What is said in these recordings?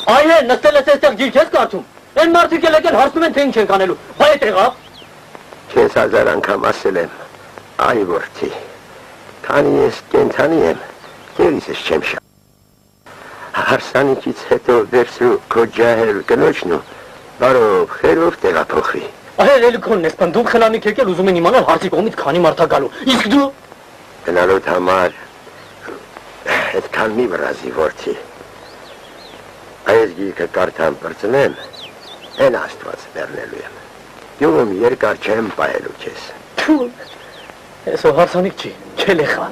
Այ է, նստել ես այստեղ ջիր չես կարծում։ Այն մարդիկ էլ եկել հարցնում են թե ինչ ենք անելու։ Բայ է տեղա։ Քեզ հազար անգամ ասել եմ, այ որդի, քանի ես կենթանի եմ, երիսս չեմ շա։ Հարսանիքից հետո վերցրու քո ջահել կնոջն ու բարով խերով տեղափոխվի։ Այ էլ քոնն ես պնդում խնամիկ եկել ուզում են իմանալ հարցի կողմից քանի մարդ է գալու։ Իսկ դու գնալուդ համար այդքան մի վրազի որդի։ Այս գիրքը կարդամ բրծնեմ, են Աստված վերնելու եմ։ Գյուղում երկար չեմ պահելու քեզ։ Այսօ հարսանիք չի, չելեխա։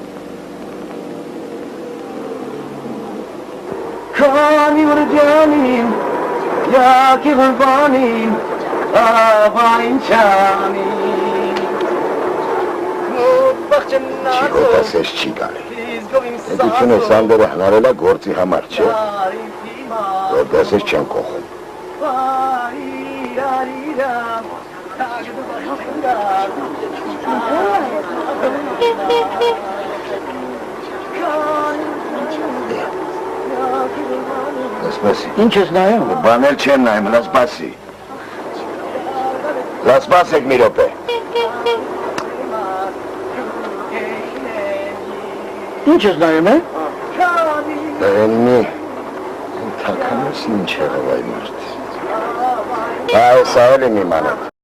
Քանի վրջանին, յակի վրվանին, ավայն չանին։ Չի հոտասես չի գալի։ Եթե չունես անդերը հնարելա գործի համար, չէ։ Հոտասես չեն կողում։ Լասպասի։ Ինչ ես նայում։ Բանել չեմ նայում, լասպասի։ Լասպասեք մի ռոպե։ Ինչ ես նայում է։ Դերենի, թականս ինչ եղավ այ մարդ։ Այս այլ եմ իմանալ։